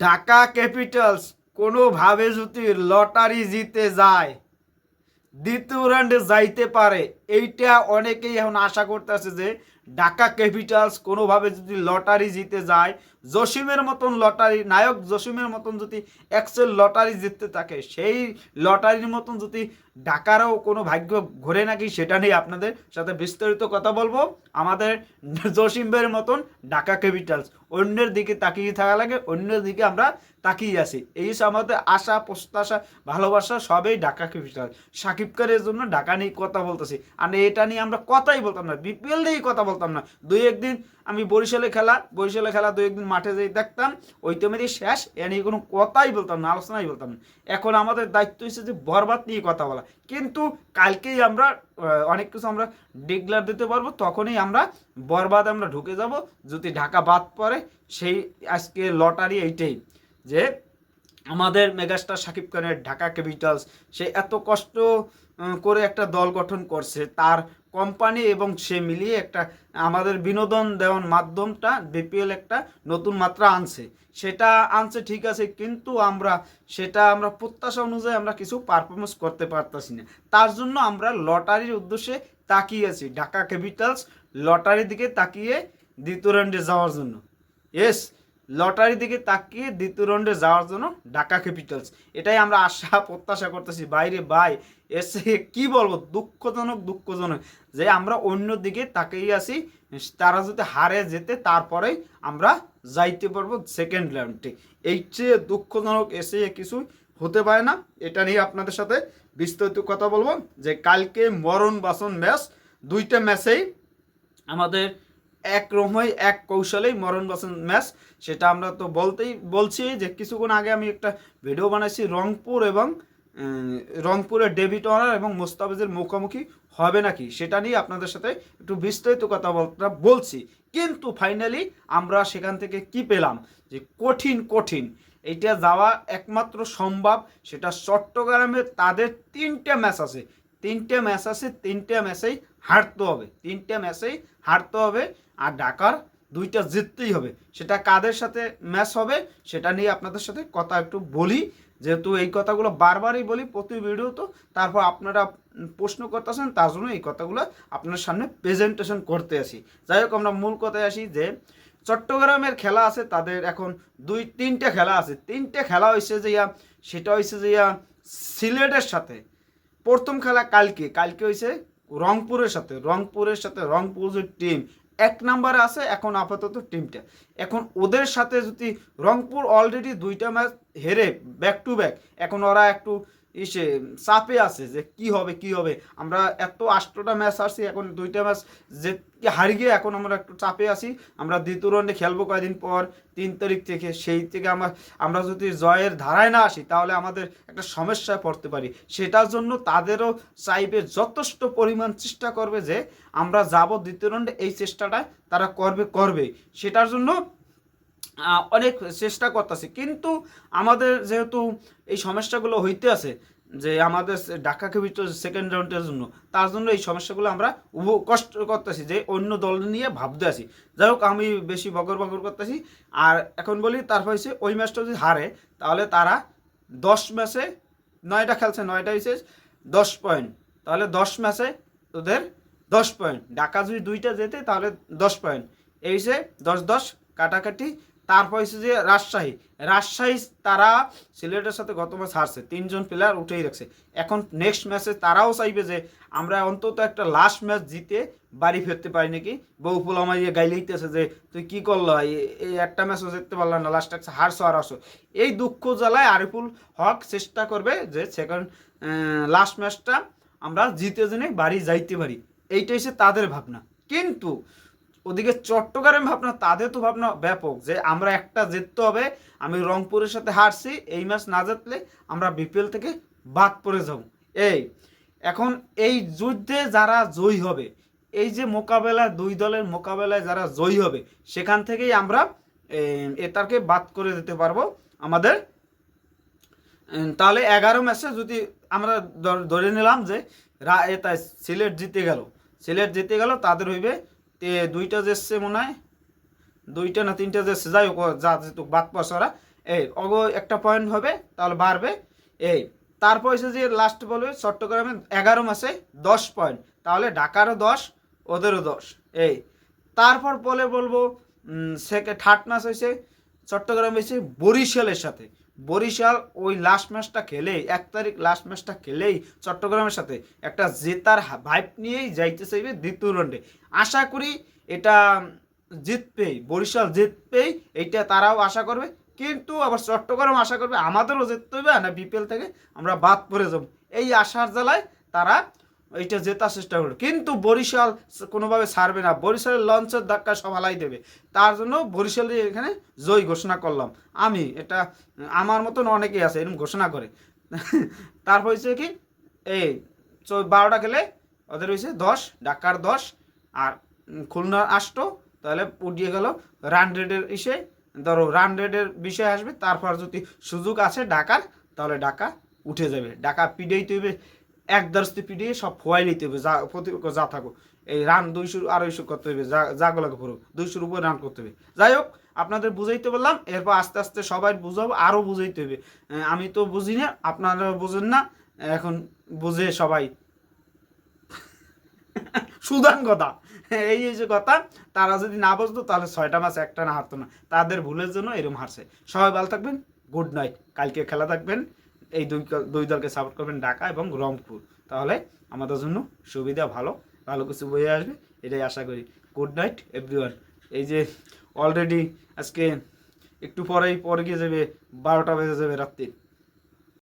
Dhaka Capitals কোনোভাবে যদি lottery জিতে যায়, দ্বিতীয় রাউন্ডে যাইতে পারে, এইটা অনেকেই এখন আশা করতেছে যে ঢাকা ক্যাপিটালস কোনোভাবে যদি লটারি জিতে যায়, জসিমের মতন লটারি নায়ক জসিমের মতন যদি এক্সেল লটারি জিততে থাকে, সেই লটারির মতন যদি ঢাকারও কোনো ভাগ্য ঘোরে নাকি, সেটা নিয়ে আপনাদের সাথে বিস্তারিত কথা বলবো। আমাদের জসিম ভাইয়ের মতন ঢাকা ক্যাপিটালস অন্যের দিকে তাকিয়ে থাকা লাগে, অন্যের দিকে আমরা তাকিয়ে আছি। এই আমাদের আশা প্রত্যাশা ভালোবাসা সবই ঢাকা ক্যাপিটাল। সাকিব খানের জন্য ঢাকা নিয়ে কথা বলতেছি, আর এটা নিয়ে আমরা কথাই বলতাম না, বিপিএল নিয়েই কথা বলতাম না। দুই একদিন আমি বরিশালে খেলা দুই একদিন মাঠে যেয়ে দেখতাম, ওই তো মেরে শেষ, এ নিয়ে কোনো কথাই বলতাম না, আলোচনাই বলতাম না। এখন আমাদের দায়িত্ব হচ্ছে যে বরবাদ নিয়ে কথা বলা। কিন্তু কালকেই আমরা অনেক কিছু আমরা ডিক্লার দিতে পারবো, তখনই আমরা বরবাদ আমরা ঢুকে যাব যদি ঢাকা বাদ পড়ে। সেই আজকে লটারি এইটাই যে আমাদের মেগাস্টার শাকিব খানের ঢাকা ক্যাপিটালস, সে এত কষ্ট করে একটা দল গঠন করছে, তার কোম্পানি এবং সে মিলিয়ে একটা আমাদের বিনোদন দেওয়ার মাধ্যমটা বিপিএল একটা নতুন মাত্রা আনছে। সেটা আনছে ঠিক আছে, কিন্তু আমরা প্রত্যাশা অনুযায়ী আমরা কিছু পারফরমেন্স করতে পারতেছি না। তার জন্য আমরা লটারির উদ্দেশ্যে তাকিয়ে আছি, ঢাকা ক্যাপিটালস লটারির দিকে তাকিয়ে দ্বিতীয় রাউন্ডে যাওয়ার জন্য। ইয়েস, লটারির দিকে তাকিয়ে দ্বিতীয় রাউন্ডে যাওয়ার জন্য ঢাকা ক্যাপিটালস, এটাই আমরা আশা প্রত্যাশা করতেছি। বাইরে ভাই এসে কি বলবো, দুঃখজনক যে আমরা অন্য দিকে তাকিয়ে আছি। তারা যদি হারে যেতে, তারপরেই আমরা যাইতে পারবো সেকেন্ড রাউন্ডে। এই চেয়ে দুঃখজনক এসে কিছু হতে পারে না। এটা নিয়ে আপনাদের সাথে বিস্তারিত কথা বলবো যে কালকে মরণ বাসন ম্যাচ, দুইটা ম্যাচেই আমাদের এক রকমই এক কৌশলেই মরণ বাসন ম্যাচ। সেটা আমরা তো বলছি যে কিছুক্ষণ আগে আমি একটা ভিডিও বানাইছি, রংপুরের ডেভিড ওয়ার্নার এবং মোস্তাফিজের মুখোমুখি হবে নাকি, সেটা নিয়ে আপনাদের সাথে একটু বিস্তারিত কথাবার্তা বলছি। কিন্তু ফাইনালি আমরা সেখান থেকে কি পেলাম, যে কঠিন এইটা যাওয়া একমাত্র সম্ভব সেটা চট্টগ্রামে। তাদের তিনটে ম্যাচ আছে, তিনটে ম্যাচেই হারতে হবে, আর ঢাকার দুইটা জিততেই হবে। সেটা কাদের সাথে ম্যাচ হবে সেটা নিয়ে আপনাদের সাথে কথা একটু বলি, যেহেতু এই কথাগুলো বারবারই বলি প্রতি ভিডিও, তো তারপর আপনারা প্রশ্ন করতেছেন, তার জন্য এই কথাগুলো আপনার সামনে প্রেজেন্টেশন করতে আসি। যাই হোক, আমরা মূল কথায় আসি যে চট্টগ্রামের খেলা আছে তাদের এখন তিনটে খেলা আছে। তিনটে খেলা হয়েছে যে সেটা হয়েছে যে সিলেটের সাথে প্রথম খেলা কালকে হয়েছে রংপুরের সাথে রংপুর যে টিম এক নাম্বারে আছে এখন আপাতত টিমটা। এখন ওদের সাথে যদি রংপুর অলরেডি দুইটা ম্যাচ হেরে ব্যাক টু ব্যাক, এখন ওরা একটু চাপে আছে যে কি হবে। আমরা এত 8টা ম্যাচ আসছি, এখন দুইটা ম্যাচ যে হারিয়ে এখন আমরা একটু চাপে আছি। আমরা দ্বিতীয় রাউন্ডে খেলবো কয়েকদিন পর, 3 তারিখ থেকে। সেই থেকে আমরা যদি জয়ের ধারায় না আসি, তাহলে আমাদের একটা সমস্যায় পড়তে পারি। সেটার জন্য তাদেরও চাইবে, যথেষ্ট পরিমাণ চেষ্টা করবে যে আমরা যাব দ্বিতীয় রাউন্ডে, এই চেষ্টাটা তারা করবে। সেটার জন্য অনেক চেষ্টা করতেছি। কিন্তু আমাদের যেহেতু এই সমস্যাগুলো হইতে আছে, যে আমাদের ঢাকা ক্যাপিটালস সেকেন্ড রাউন্ডের জন্য, তার জন্য এই সমস্যাগুলো আমরা কষ্ট করতেছি, যে অন্য দল নিয়ে ভাবতে আসি। যাই হোক, আমি বেশি বকর করতেছি। আর এখন বলি, তারপর হচ্ছে ওই ম্যাচটা যদি হারে, তাহলে তারা 10 ম্যাচে 9টা খেলছে, 9টা হয়েছে 10 পয়েন্ট। তাহলে 10 ম্যাচে ওদের 10 পয়েন্ট। ঢাকা যদি দুইটা যেতে তাহলে 10 পয়েন্ট। এই যে 10-10 কাটাকাটি। তারপর হচ্ছে যে রাজশাহী তারা সিলেটের সাথে গত ম্যাচ হারছে, 3জন প্লেয়ার উঠেই রাখছে। এখন নেক্সট ম্যাচে তারাও চাইবে যে আমরা অন্তত একটা লাস্ট ম্যাচ জিতে বাড়ি ফিরতে পারি নাকি। বহুপুল আমার গাইলেইতেছে যে তুই কি করলো, এই একটা ম্যাচও জিততে পারলাম না, লাস্ট একটা হারছো। এই দুঃখ জ্বালায় আরিফুল হক চেষ্টা করবে যে সেকেন্ড লাস্ট ম্যাচটা আমরা জিতে জেনে বাড়ি যাইতে পারি। এইটাই হচ্ছে তাদের ভাবনা। কিন্তু ওদিকে চট্টগ্রাম ভাবনা, তাদের তো ভাবনা ব্যাপক, যে আমরা একটা জিততে হবে। আমি রংপুরের সাথে হারছি, এই ম্যাচ না জিতলে আমরা বিপিএল থেকে বাদ পড়ে যাব। এখন এই যুদ্ধে যারা জয়ী হবে, এই যে মোকাবেলা, দুই দলের মোকাবেলায় যারা জয়ী হবে, সেখান থেকেই আমরা এটাকে বাদ করে দিতে পারবো আমাদের। তাহলে 11 ম্যাচে যদি আমরা ধরে নিলাম যে সিলেট জিতে গেল, তাদের হইবে দুইটা যেসছে মনে হয়, 2টা না 3টা যেসছে, যাই হোক যা যেহেতু বাদ পড়ছে ওরা, এই অগ একটা পয়েন্ট হবে তাহলে বাড়বে। এই তারপর হচ্ছে যে লাস্ট বলবে চট্টগ্রামে 11 মাসে 10 পয়েন্ট, তাহলে ঢাকারও 10 ওদেরও 10। এই তারপর বলবো থার্ড ম্যাচ হয়েছে চট্টগ্রাম হয়েছে বরিশালের সাথে। বরিশাল ওই লাস্ট ম্যাচটা খেলেই 1 তারিখ লাস্ট ম্যাচটা খেলেই চট্টগ্রামের সাথে একটা জেতার ভাইব নিয়েই যাইতে চাইবে দ্বিতীয় রাউন্ডে। আশা করি এটা জিতবেই, বরিশাল জিতবেই, এইটা তারাও আশা করবে। কিন্তু আবার চট্টগ্রাম আশা করবে আমাদেরও জিততে হবে, না বিপিএল থেকে আমরা বাদ পড়ে যাব, এই আশার জ্বালায় তারা এইটা জেতার চেষ্টা করবে। কিন্তু বরিশাল কোনোভাবে ছাড়বে না, বরিশালের লঞ্চের ধাক্কা সব হালাই দেবে। তার জন্য বরিশালের এখানে জয় ঘোষণা করলাম আমি। এটা আমার মতন অনেকেই আছে এরকম ঘোষণা করে। তারপর হচ্ছে কি এই 12টা খেলে ওদের হয়েছে 10, ঢাকার 10 আর খুলনার 8, তাহলে উঠিয়ে গেল রান রেটের ইসে। ধরো রান রেটের বিষয় আসবে, তারপর যদি সুযোগ আছে ঢাকার তাহলে ঢাকা উঠে যাবে। ঢাকা পিডিয়ে তৈবে 1-10 পিডিয়ে সব ফোয়াই নিতে হবে, যা প্রতিপক্ষ যা থাকো। এই রান 200-250 করতে হবে, যাগুলোকে পুরো 200-র উপরে রান করতে হবে। যাই হোক আপনাদের বুঝাইতে বললাম, এরপর আস্তে আস্তে সবাই বুঝাবো, আরও বুঝাইতে হবে। আমি তো বুঝি না, আপনারা বুঝেন না, এখন বুঝে সবাই। সুদান কথা এই যে কথা, তারা যদি না বুঝতো তাহলে 6টা ম্যাচ একটা না হারতো না, তাদের ভুলের জন্য এরকম হারছে। সবাই ভালো থাকবেন, গুড নাইট। কালকে খেলা থাকবেন, এই দুই দলকে সাপোর্ট করবেন, ঢাকা এবং রংপুর, তাহলে আমাদের জন্য সুবিধা, ভালো ভালো কিছু বয়ে আসবে, এটাই আশা করি। Good night everyone. এই যে অলরেডি আজকে একটু পরে গিয়ে যাবে 12টা বেজে যাবে রাত্রি।